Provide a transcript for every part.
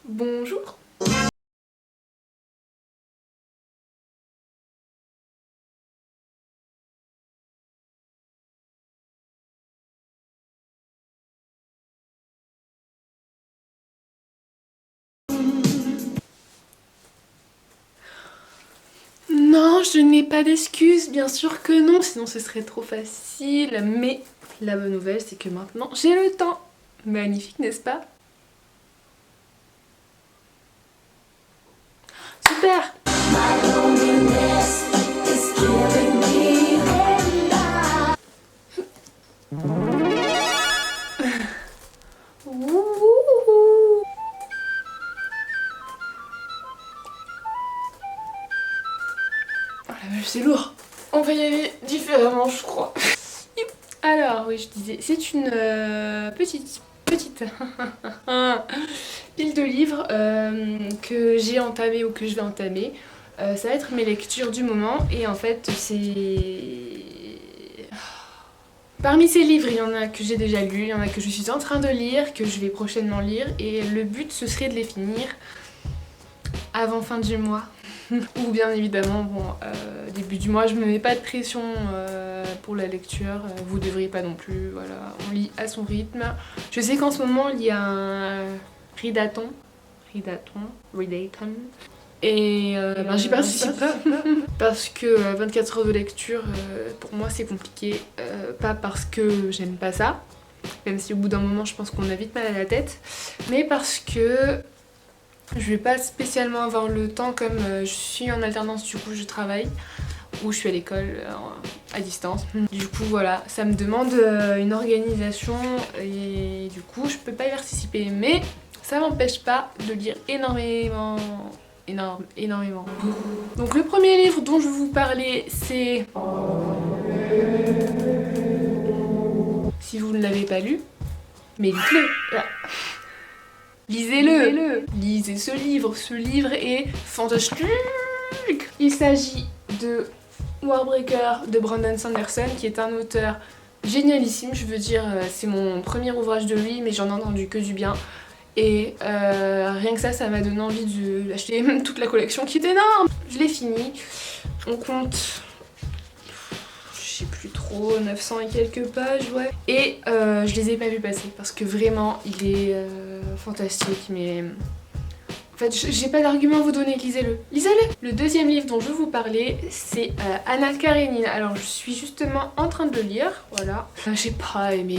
Bonjour. Non, je n'ai pas d'excuses, bien sûr que non, sinon ce serait trop facile. Mais la bonne nouvelle, c'est que maintenant j'ai le temps. Magnifique, n'est-ce pas? Super! Ouh. Oh la vache, c'est lourd. On va y aller différemment, je crois. Alors, oui, je disais, c'est une petite pile de livres que j'ai entamé ou que je vais entamer. Ça va être mes lectures du moment et en fait, c'est... Parmi ces livres, il y en a que j'ai déjà lus, il y en a que je suis en train de lire, que je vais prochainement lire et le but, ce serait de les finir avant fin du mois. Ou bien évidemment, bon, début du mois, je me mets pas de pression pour la lecture, vous devriez pas non plus, voilà, on lit à son rythme. Je sais qu'en ce moment, il y a un readathon, et ben, j'y participe pas, parce que 24 heures de lecture, pour moi c'est compliqué, pas parce que j'aime pas ça, même si au bout d'un moment je pense qu'on a vite mal à la tête, mais parce que je vais pas spécialement avoir le temps comme je suis en alternance, du coup je travaille ou je suis à l'école à distance. Du coup voilà, ça me demande une organisation et du coup je peux pas y participer. Mais ça m'empêche pas de lire énormément. Donc le premier livre dont je vais vous parler c'est... Si vous ne l'avez pas lu, mais dites-le. Lisez-le. Lisez ce livre est fantastique. Il s'agit de Warbreaker de Brandon Sanderson, qui est un auteur génialissime, je veux dire, c'est mon premier ouvrage de lui, mais j'en ai entendu que du bien. Et rien que ça m'a donné envie d'acheter toute la collection qui est énorme. Je l'ai fini, on compte... je sais plus trop, 900 et quelques pages, ouais. Et je les ai pas vus passer parce que vraiment il est fantastique, mais en fait j'ai pas d'argument à vous donner, lisez-le. Lisez-le. Le deuxième livre dont je veux vous parler c'est Anna Karenina. Alors je suis justement en train de le lire, voilà. J'ai pas aimé,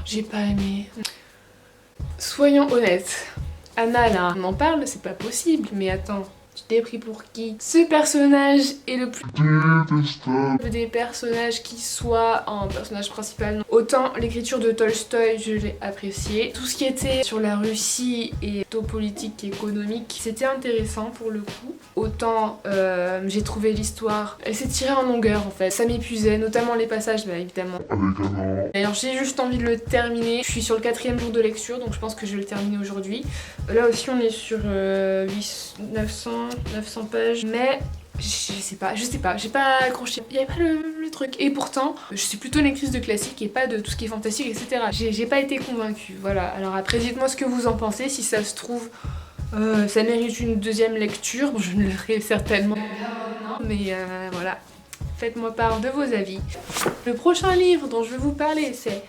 j'ai pas aimé. Soyons honnêtes, Anna là, on en parle, c'est pas possible, mais attends. Tu t'es pris pour qui? Ce personnage est le plus détestable des personnages qui soit un personnage principal. Autant l'écriture de Tolstoï, je l'ai apprécié. Tout ce qui était sur la Russie et politique et économique, c'était intéressant pour le coup. Autant j'ai trouvé l'histoire, elle s'est tirée en longueur en fait. Ça m'épuisait, notamment les passages, bah évidemment. D'ailleurs j'ai juste envie de le terminer. Je suis sur le 4e jour de lecture, donc je pense que je vais le terminer aujourd'hui. Là aussi on est sur 900 pages, mais je sais pas, j'ai pas accroché, il y avait pas le truc. Et pourtant, je suis plutôt une lectrice de classique et pas de tout ce qui est fantastique, etc. J'ai pas été convaincue, voilà. Alors après, dites-moi ce que vous en pensez, si ça se trouve, ça mérite une deuxième lecture. Bon, je ne le ferai certainement pas, mais voilà. Faites-moi part de vos avis. Le prochain livre dont je vais vous parler, c'est...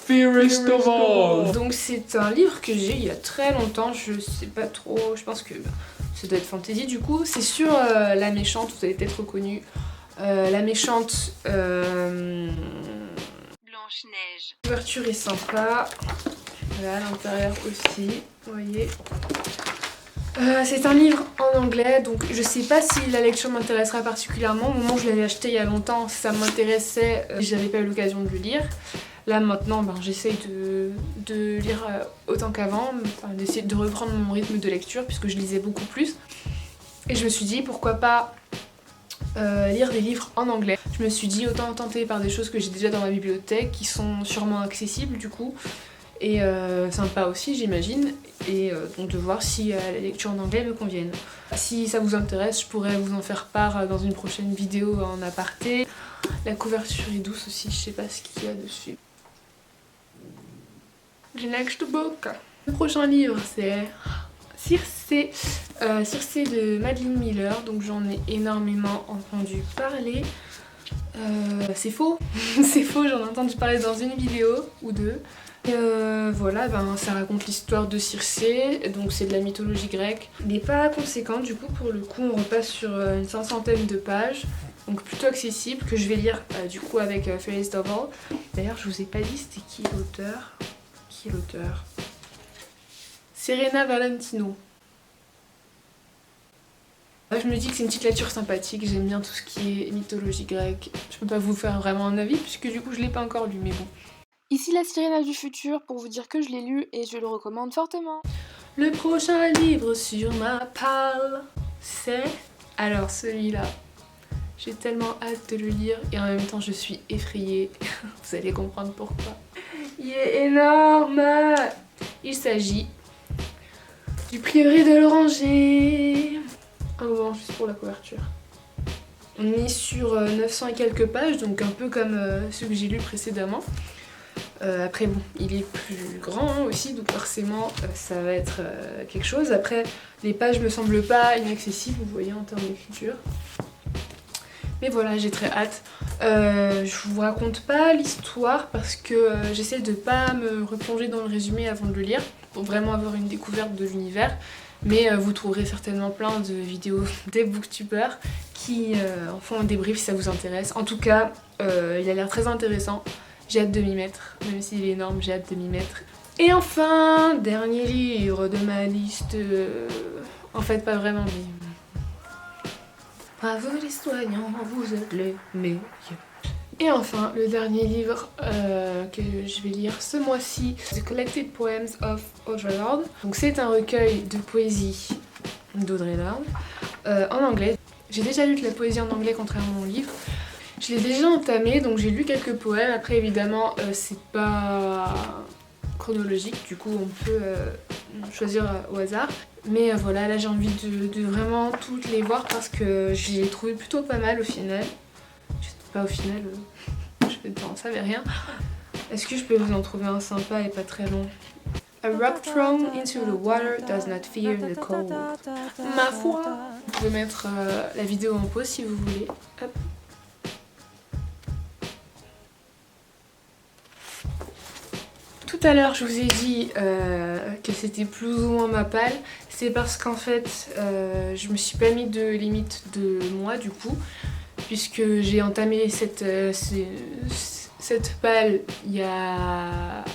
Fairest of All. Donc c'est un livre que j'ai il y a très longtemps, je sais pas trop, je pense que ça doit être fantasy du coup. C'est sur la méchante, vous avez peut-être reconnu la méchante Blanche-Neige. L'ouverture est sympa, voilà, l'intérieur aussi, vous voyez. C'est un livre en anglais, donc je sais pas si la lecture m'intéressera particulièrement. Au moment où je l'avais acheté il y a longtemps, ça m'intéressait, j'avais pas eu l'occasion de le lire. Là maintenant, ben, j'essaye de lire autant qu'avant, enfin, d'essayer de reprendre mon rythme de lecture puisque je lisais beaucoup plus. Et je me suis dit pourquoi pas lire des livres en anglais. Je me suis dit autant tenter par des choses que j'ai déjà dans ma bibliothèque qui sont sûrement accessibles du coup. Et sympa aussi j'imagine, et donc de voir si la lecture en anglais me convienne. Si ça vous intéresse, je pourrais vous en faire part dans une prochaine vidéo en aparté. La couverture est douce aussi, je sais pas ce qu'il y a dessus. The next book. Le prochain livre c'est Circé, Circé de Madeline Miller, donc j'en ai énormément entendu parler. C'est faux, c'est faux, j'en ai entendu parler dans une vidéo ou deux. Et voilà, ça raconte l'histoire de Circé, donc c'est de la mythologie grecque. Il n'est pas conséquent du coup, pour le coup on repasse sur une 500aine de pages, donc plutôt accessible, que je vais lire du coup avec Fairest of All. D'ailleurs je vous ai pas dit c'était qui l'auteur. Qui est l'auteur? Serena Valentino. Je me dis que c'est une petite lecture sympathique, j'aime bien tout ce qui est mythologie grecque. Je peux pas vous faire vraiment un avis puisque du coup je l'ai pas encore lu, mais bon. Ici la Sirène du futur pour vous dire que je l'ai lu et je le recommande fortement. Le prochain livre sur ma palle, c'est... Alors celui-là, j'ai tellement hâte de le lire et en même temps je suis effrayée. Vous allez comprendre pourquoi. Il est énorme. Il s'agit du Prieuré de l'Oranger. Un moment juste pour la couverture. On est sur 900 et quelques pages, donc un peu comme ceux que j'ai lus précédemment. Après bon, il est plus grand hein, aussi, donc forcément ça va être quelque chose. Après, les pages me semblent pas inaccessibles, vous voyez, en termes d'écriture. Mais voilà, j'ai très hâte. Je vous raconte pas l'histoire parce que j'essaie de pas me replonger dans le résumé avant de le lire, pour vraiment avoir une découverte de l'univers. Mais vous trouverez certainement plein de vidéos des booktubers qui en font un débrief si ça vous intéresse. En tout cas, il a l'air très intéressant. J'ai hâte de m'y mettre, même s'il est énorme, j'ai hâte de m'y mettre. Et enfin, dernier livre de ma liste... En fait, pas vraiment, mais... Bravo les soignants, vous êtes les meilleurs. Et enfin, le dernier livre que je vais lire ce mois-ci, The Collected Poems of Audre Lorde. Donc c'est un recueil de poésie d'Audre Lorde en anglais. J'ai déjà lu de la poésie en anglais contrairement au livre. Je l'ai déjà entamé, donc j'ai lu quelques poèmes. Après évidemment, c'est pas chronologique, du coup on peut choisir au hasard. Mais voilà, là j'ai envie de vraiment toutes les voir parce que j'ai trouvé plutôt pas mal au final. Pas au final, je n'en savais rien. Est-ce que je peux vous en trouver un sympa et pas très long? A rock thrown into the water does not fear the cold. Ma foi! Vous pouvez mettre la vidéo en pause si vous voulez. Hop. Tout à l'heure, je vous ai dit que c'était plus ou moins ma palle. C'est parce qu'en fait, je me suis pas mis de limite de mois du coup. Puisque j'ai entamé cette palle il y a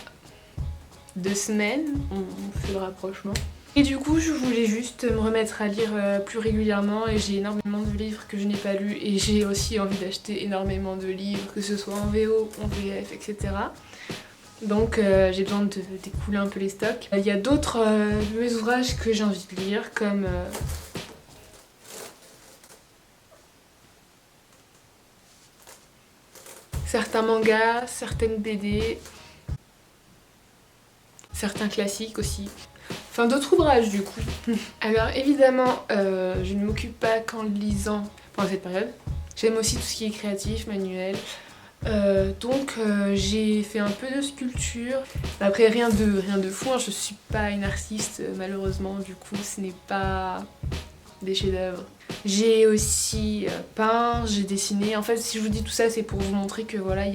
2 semaines, on fait le rapprochement. Et du coup je voulais juste me remettre à lire plus régulièrement et j'ai énormément de livres que je n'ai pas lus et j'ai aussi envie d'acheter énormément de livres, que ce soit en VO, en VF, etc. Donc j'ai besoin d'écouler un peu les stocks. Il y a d'autres de mes ouvrages que j'ai envie de lire comme... certains mangas, certaines BD, certains classiques aussi. Enfin d'autres ouvrages du coup. Alors évidemment, je ne m'occupe pas qu'en lisant pendant cette période. J'aime aussi tout ce qui est créatif, manuel. Donc j'ai fait un peu de sculpture. Après rien de fou, hein. Je suis pas une artiste malheureusement, du coup ce n'est pas des chefs-d'œuvre. J'ai aussi peint, j'ai dessiné. En fait, si je vous dis tout ça, c'est pour vous montrer que voilà, il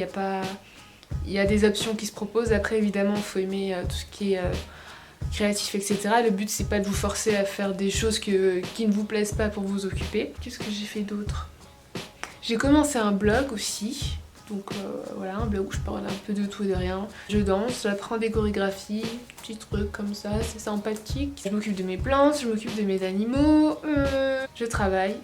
y a des options qui se proposent. Après, évidemment, il faut aimer tout ce qui est créatif, etc. Le but, c'est pas de vous forcer à faire des choses qui ne vous plaisent pas pour vous occuper. Qu'est-ce que j'ai fait d'autre? J'ai commencé un blog aussi. Donc voilà, un blog où je parle un peu de tout et de rien. Je danse, j'apprends des chorégraphies, petits trucs comme ça, c'est sympathique. Je m'occupe de mes plantes, je m'occupe de mes animaux, je travaille.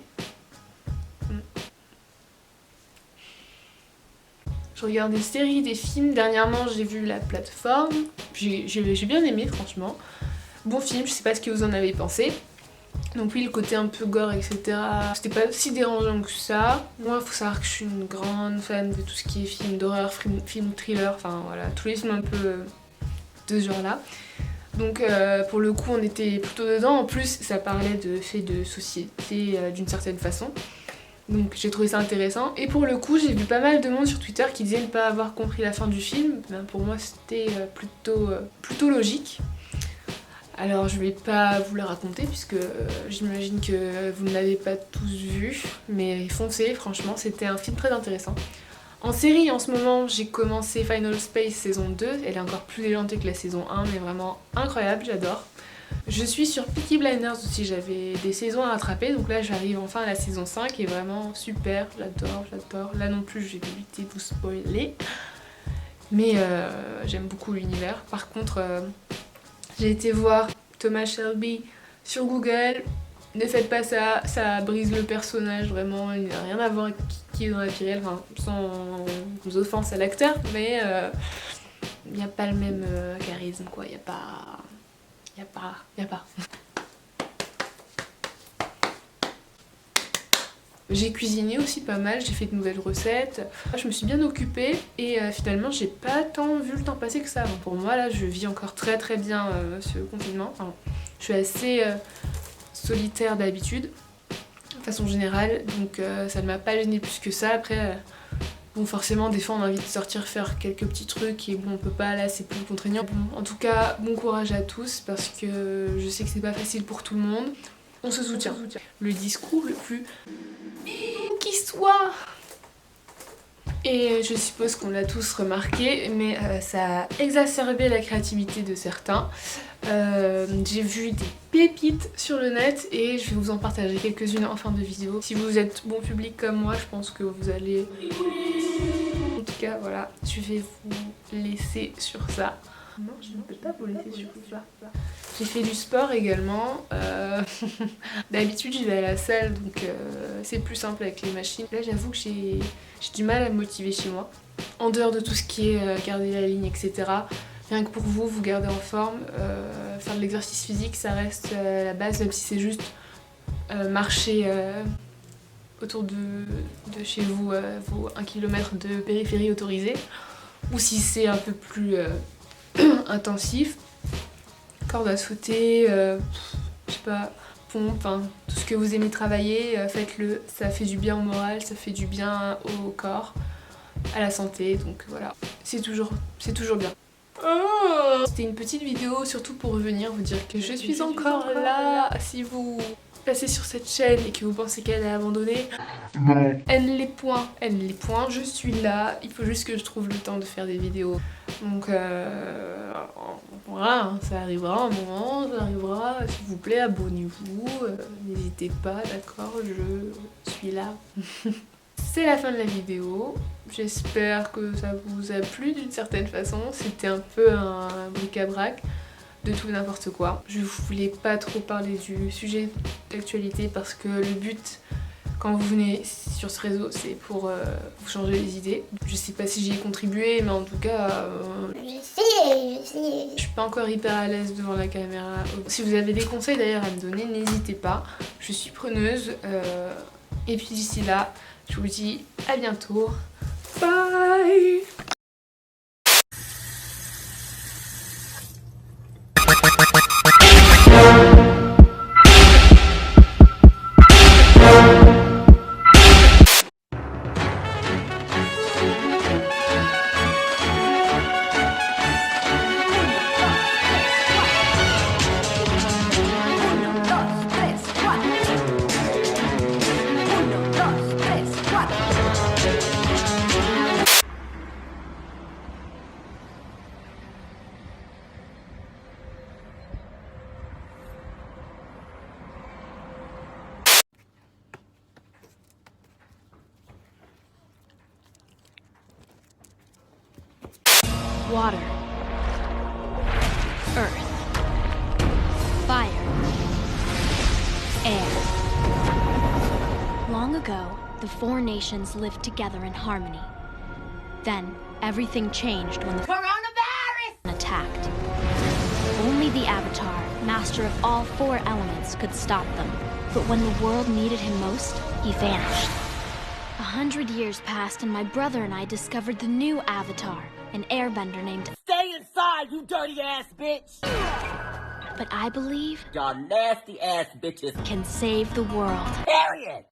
Je regarde des séries, des films. Dernièrement, j'ai vu La Plateforme. J'ai bien aimé, franchement. Bon film, je sais pas ce que vous en avez pensé. Donc oui, le côté un peu gore, etc. C'était pas si dérangeant que ça. Moi, faut savoir que je suis une grande fan de tout ce qui est film d'horreur, film thriller, enfin voilà, tous les films un peu de ce genre-là. Donc pour le coup, on était plutôt dedans. En plus, ça parlait de faits de société d'une certaine façon. Donc j'ai trouvé ça intéressant. Et pour le coup, j'ai vu pas mal de monde sur Twitter qui disait ne pas avoir compris la fin du film. Ben, pour moi, c'était plutôt logique. Alors je vais pas vous la raconter puisque j'imagine que vous ne l'avez pas tous vu, mais foncez, franchement c'était un film très intéressant. En série en ce moment j'ai commencé Final Space saison 2, elle est encore plus déjantée que la saison 1 mais vraiment incroyable, j'adore. Je suis sur Peaky Blinders aussi, j'avais des saisons à rattraper donc là j'arrive enfin à la saison 5 et vraiment super, j'adore. Là non plus je vais éviter de vous spoiler, mais j'aime beaucoup l'univers. Par contre j'ai été voir Thomas Shelby sur Google. Ne faites pas ça, ça brise le personnage vraiment, il n'a rien à voir avec qui est dans la vie réelle, enfin, sans offense à l'acteur, mais il n'y a pas le même charisme quoi, il n'y a pas... J'ai cuisiné aussi pas mal, j'ai fait de nouvelles recettes, je me suis bien occupée et finalement j'ai pas tant vu le temps passer que ça. Bon, pour moi là je vis encore très bien ce confinement, enfin, je suis assez solitaire d'habitude, de façon générale, donc ça ne m'a pas gênée plus que ça. Après bon forcément des fois on a envie de sortir faire quelques petits trucs et bon on peut pas, là c'est plus contraignant. Bon, en tout cas bon courage à tous parce que je sais que c'est pas facile pour tout le monde, on se soutient. Le discours le plus qui soit. Et je suppose qu'on l'a tous remarqué, mais ça a exacerbé la créativité de certains. J'ai vu des pépites sur le net et je vais vous en partager quelques-unes en fin de vidéo. Si vous êtes bon public comme moi, je pense que vous allez... En tout cas, voilà, je vais vous laisser sur ça. Non, je ne peux pas vous laisser sur ça. J'ai fait du sport également. D'habitude, je vais à la salle, donc c'est plus simple avec les machines. Là, j'avoue que j'ai du mal à me motiver chez moi. En dehors de tout ce qui est garder la ligne, etc. Rien que pour vous garder en forme, faire de l'exercice physique, ça reste la base, même si c'est juste marcher autour de chez vous, vos 1 km de périphérie autorisée. Ou si c'est un peu plus intensif, corde à sauter, je sais pas, pompe, hein, tout ce que vous aimez travailler, faites-le, ça fait du bien au moral, ça fait du bien au corps, à la santé, donc voilà, c'est toujours bien. Oh, c'était une petite vidéo surtout pour revenir vous dire que je suis encore là. Si vous passez sur cette chaîne et que vous pensez qu'elle est abandonnée, N les points, je suis là, il faut juste que je trouve le temps de faire des vidéos. Donc voilà, ça arrivera un moment, ça arrivera, s'il vous plaît, abonnez-vous, n'hésitez pas, d'accord, je suis là. C'est la fin de la vidéo, j'espère que ça vous a plu d'une certaine façon, c'était un peu un bric-à-brac de tout et n'importe quoi. Je voulais pas trop parler du sujet d'actualité parce que le but quand vous venez sur ce réseau c'est pour vous changer les idées. Je sais pas si j'y ai contribué mais en tout cas... Je suis pas encore hyper à l'aise devant la caméra. Si vous avez des conseils d'ailleurs à me donner, n'hésitez pas, je suis preneuse. Et puis d'ici là, je vous dis à bientôt. Bye! Water, earth, fire, air. Long ago, the four nations lived together in harmony. Then, everything changed when the coronavirus attacked. Only the Avatar, master of all four elements, could stop them. But when the world needed him most, he vanished. 100 years passed and my brother and I discovered the new Avatar, an airbender named... Stay inside, you dirty ass bitch! But I believe... Y'all nasty ass bitches. ...can save the world. Period!